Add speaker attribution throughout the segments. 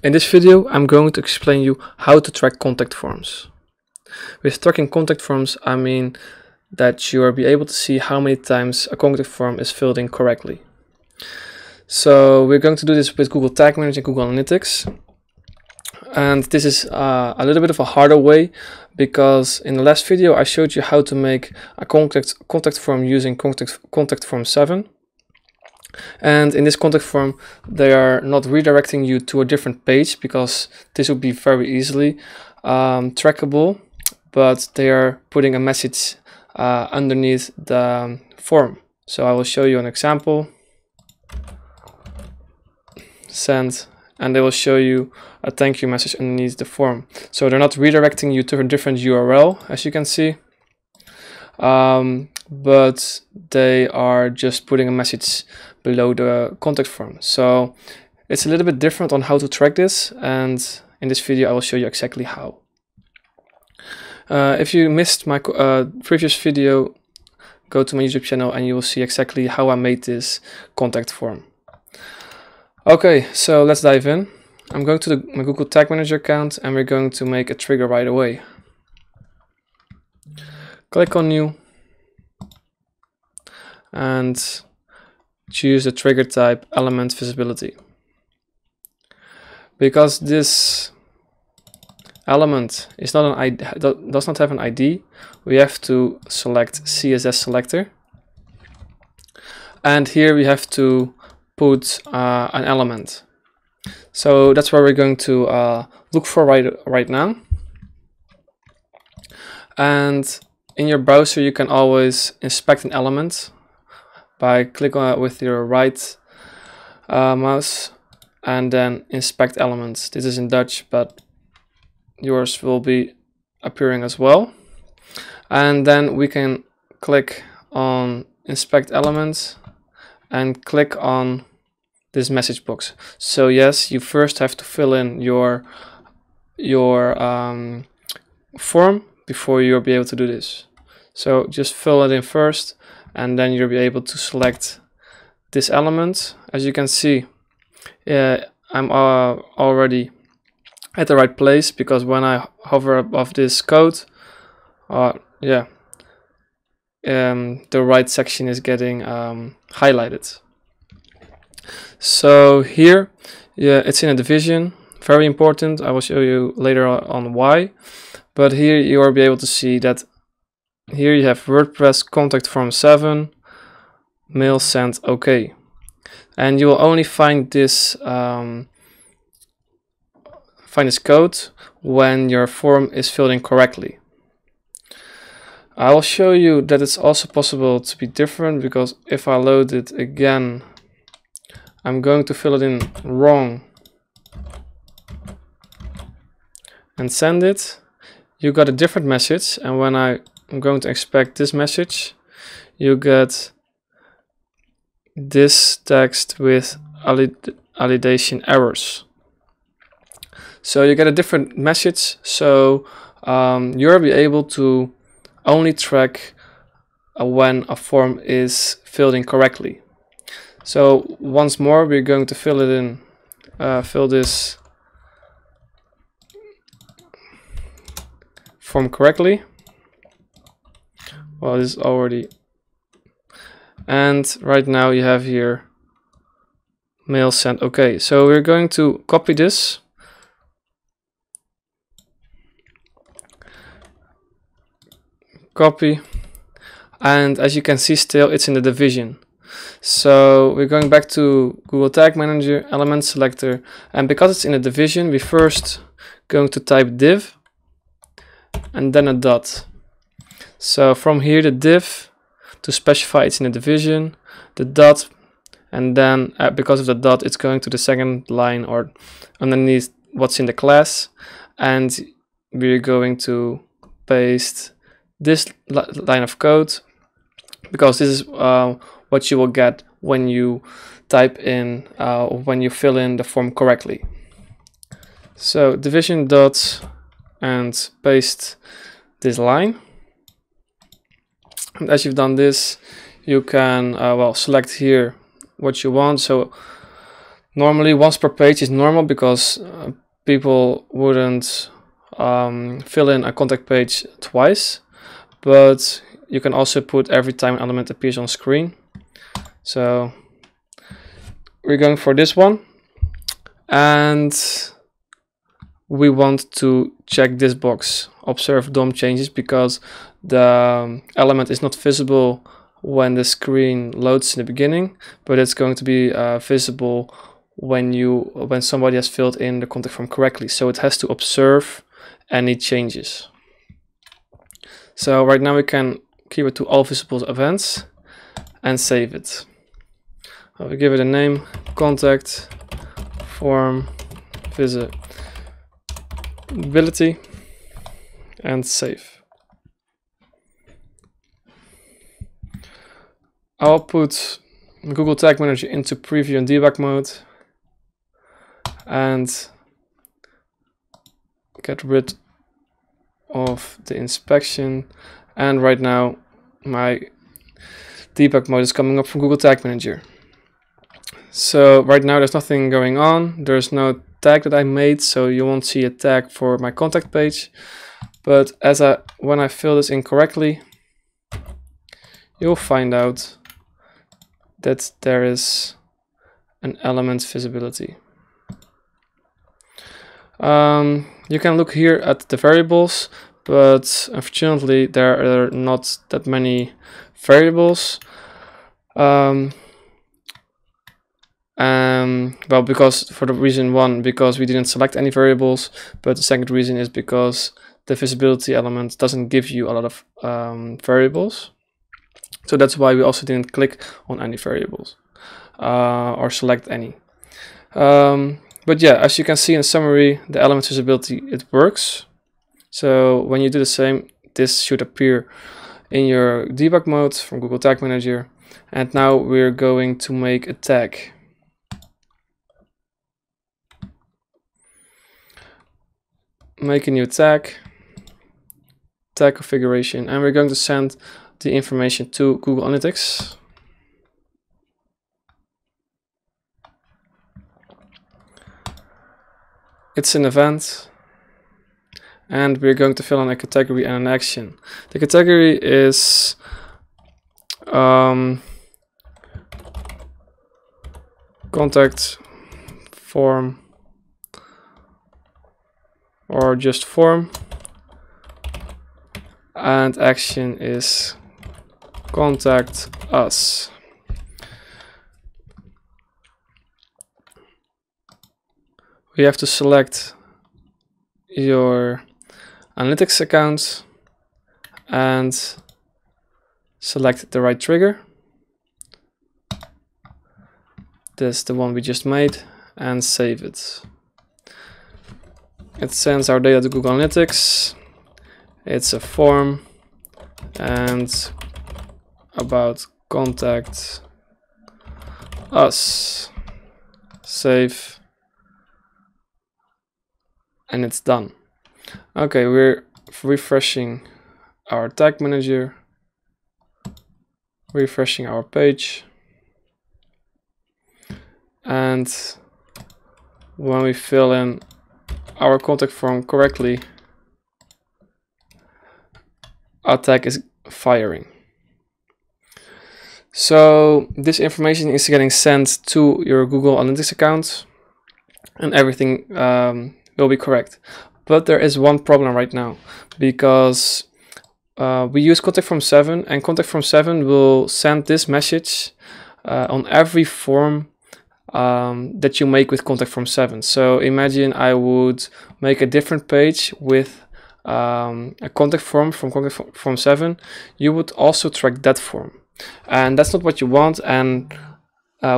Speaker 1: In this video, I'm going to explain you how to track contact forms. With tracking contact forms, I mean that you will be able to see how many times a contact form is filled in correctly. So we're going to do this with Google Tag Manager and Google Analytics. And this is a little bit of a harder way, because in the last video I showed you how to make a contact form using contact form 7. And in this contact form, they are not redirecting you to a different page, because this would be very easily trackable, but they are putting a message underneath the form. So I will show you an example. Send, and they will show you a thank you message underneath the form. So they're not redirecting you to a different URL, as you can see, but they are just putting a message below the contact form. So it's a little bit different on how to track this, and in this video I will show you exactly how. If you missed my previous video, go to my YouTube channel and you will see exactly how I made this contact form. Okay, so let's dive in. I'm going to my Google Tag Manager account, and we're going to make a trigger right away. Click on New and choose the trigger type Element Visibility. Because this element is not an ID, does not have an ID, we have to select CSS selector, and here we have to put an element. So that's what we're going to look for right now. And in your browser you can always inspect an element by clicking on it with your right mouse and then inspect elements. This is in Dutch, but yours will be appearing as well. And then we can click on inspect elements and click on this message box. So yes, you first have to fill in your form before you'll be able to do this. So just fill it in first, and then you'll be able to select this element. As you can see, I'm already at the right place, because when I hover above this code, the right section is getting highlighted. So here, it's in a division, very important. I will show you later on why, but here you will be able to see that here you have WordPress contact form 7, mail sent OK, and you will only find this code when your form is filled in correctly. I will show you that it's also possible to be different, because if I load it again, I'm going to fill it in wrong and send it. You got a different message, and when I'm going to expect this message, you get this text with validation errors. So you get a different message, so you'll be able to only track when a form is filled in correctly. So once more, we're going to fill it in, fill this form correctly. Well, this is already, and right now you have here mail sent OK. So we're going to copy this, copy, and as you can see, still it's in the division. So we're going back to Google Tag Manager, Element Selector, and because it's in a division, we first going to type div and then a dot. So from here, the div, to specify it's in a division, the dot, and then because of the dot, it's going to the second line or underneath what's in the class, and we're going to paste this line of code, because this is what you will get when you type in, when you fill in the form correctly. So division dot and paste this line. And as you've done this, you can select here what you want. So Normally once per page is normal because people wouldn't fill in a contact page twice, but you can also put every time an element appears on screen. So we're going for this one, and we want to check this box, observe DOM changes, because the element is not visible when the screen loads in the beginning, but it's going to be visible when somebody has filled in the contact form correctly. So it has to observe any changes. So right now we can keep it to all visible events and save it. We give it a name, contact form visibility, and save. I'll put Google Tag Manager into preview and debug mode and get rid of the inspection. And right now my debug mode is coming up from Google Tag Manager. So right now there's nothing going on. There's no tag that I made, so you won't see a tag for my contact page. But when I fill this in correctly, you'll find out that there is an element visibility. You can look here at the variables, but unfortunately there are not that many variables. Well, because for the reason one, because we didn't select any variables, but the second reason is because the visibility element doesn't give you a lot of variables. So that's why we also didn't click on any variables or select any. But yeah, as you can see in the summary, the element visibility, it works. So when you do the same, this should appear in your debug mode from Google Tag Manager. And now we're going to make a tag. Make a new tag configuration, and we're going to send the information to Google Analytics. It's an event, and we're going to fill in a category and an action. The category is contact form or just form, and action is contact us. We have to select your analytics account and select the right trigger. This is the one we just made, and save it. It sends our data to Google Analytics. It's a form and about contact us. Save, and it's done. Okay, we're refreshing our tag manager, refreshing our page, and when we fill in our contact form correctly, our tag is firing. So this information is getting sent to your Google Analytics account, and everything will be correct. But there is one problem right now, because we use contactform 7, and contactform 7 will send this message on every form that you make with contactform 7. So imagine I would make a different page with a contact form from contactform 7. You would also track that form, and that's not what you want. And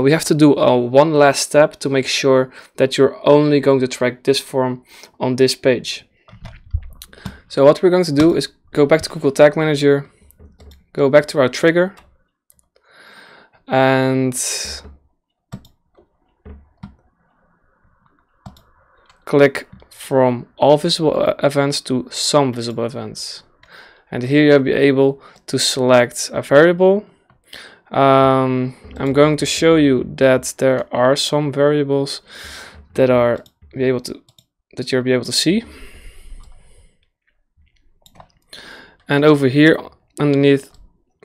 Speaker 1: we have to do one last step to make sure that you're only going to track this form on this page. So what we're going to do is go back to Google Tag Manager, go back to our trigger, and click from all visible events to some visible events. And here you'll be able to select a variable, I'm going to show you that there are some variables that you'll be able to see. And over here underneath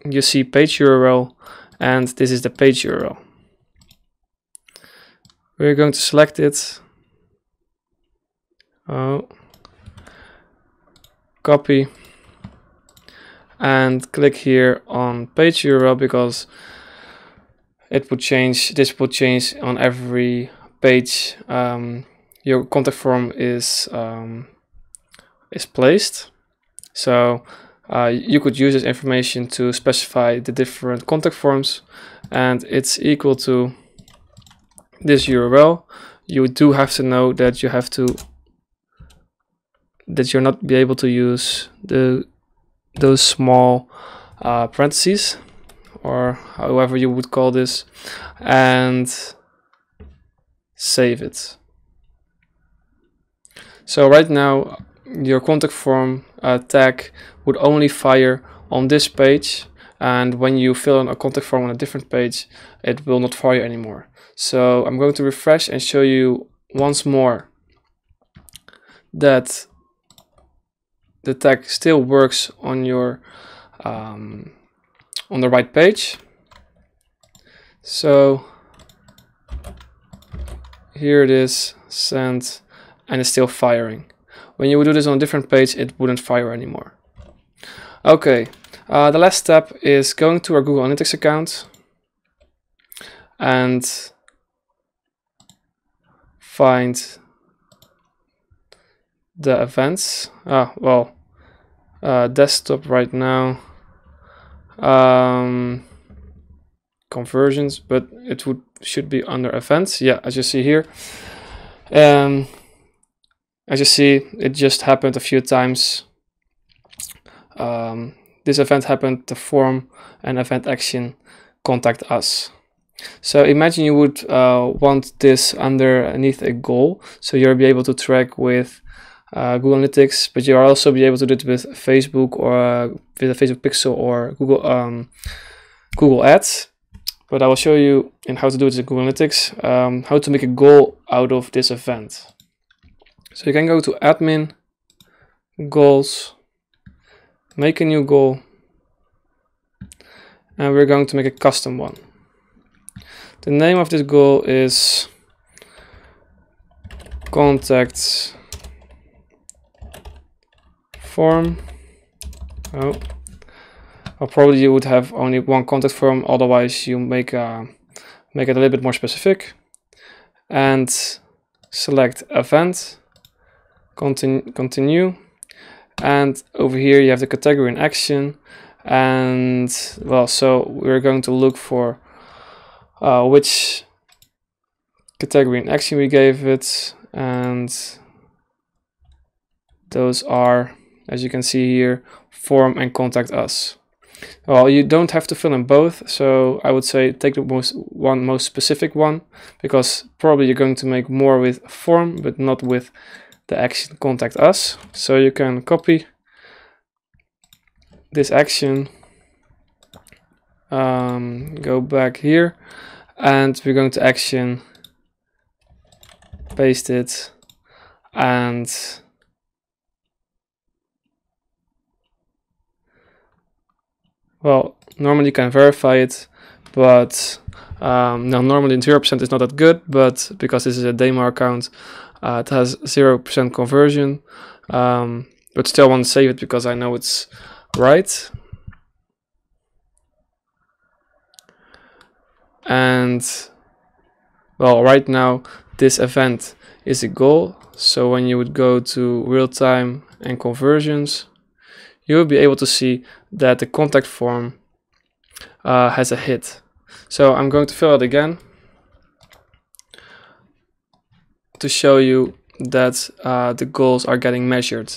Speaker 1: you see page URL, and this is the page URL. We're going to select it. Copy and click here on page URL, because it would change. This would change on every page your contact form is placed. So you could use this information to specify the different contact forms, and it's equal to this URL. You do have to know that you're not be able to use those small parentheses, or however you would call this, and save it. So right now your contact form tag would only fire on this page, and when you fill in a contact form on a different page, it will not fire anymore. So I'm going to refresh and show you once more that the tag still works on your on the right page. So here it is, sent, and it's still firing. When you would do this on a different page, it wouldn't fire anymore. Okay, the last step is going to our Google Analytics account and find the events. Desktop right now, conversions, but it should be under events. Yeah, as you see here. As you see, it just happened a few times. This event happened, the form and event action contact us. So imagine you would want this underneath a goal, so you'll be able to track with Google Analytics, but you'll also be able to do it with Facebook or with a Facebook Pixel or Google Ads. But I will show you in how to do it in Google Analytics, how to make a goal out of this event. So you can go to admin, goals, make a new goal, and we're going to make a custom one. The name of this goal is contact form. Or probably you would have only one contact form, otherwise you make it a little bit more specific. And select event, continue, and over here you have the category in action, and well, so we're going to look for which category in action we gave it, and those are, as you can see here, form and contact us. Well, you don't have to fill in both, so I would say take the most specific one, because probably you're going to make more with form but not with the action contact us. So you can copy this action, go back here, and we're going to action, paste it, and well, normally you can verify it, but now normally 0% is not that good, but because this is a demo account, it has 0% conversion, but still want to save it because I know it's right. And well, right now this event is a goal, so when you would go to real-time and conversions, you will be able to see that the contact form has a hit. So I'm going to fill it again to show you that the goals are getting measured.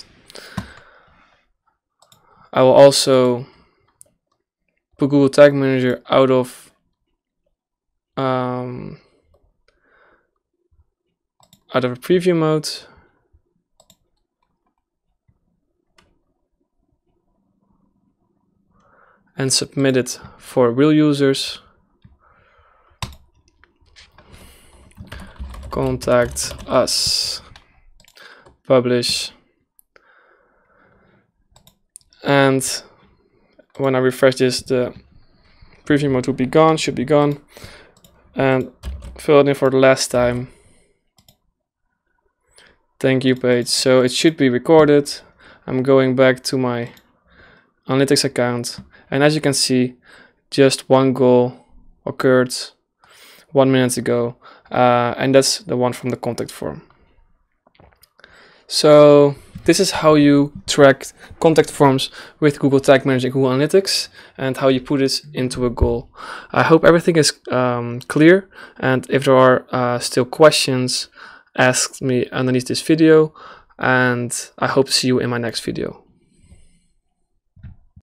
Speaker 1: I will also put Google Tag Manager out of a preview mode, and submit it for real users. Contact us, publish, and when I refresh this, the preview mode will be gone, should be gone, and fill it in for the last time. Thank you page. So it should be recorded. I'm going back to my analytics account, and as you can see, just one goal occurred 1 minute ago, and that's the one from the contact form. So this is how you track contact forms with Google Tag Manager and Google Analytics, and how you put it into a goal. I hope everything is clear, and if there are still questions, ask me underneath this video, and I hope to see you in my next video.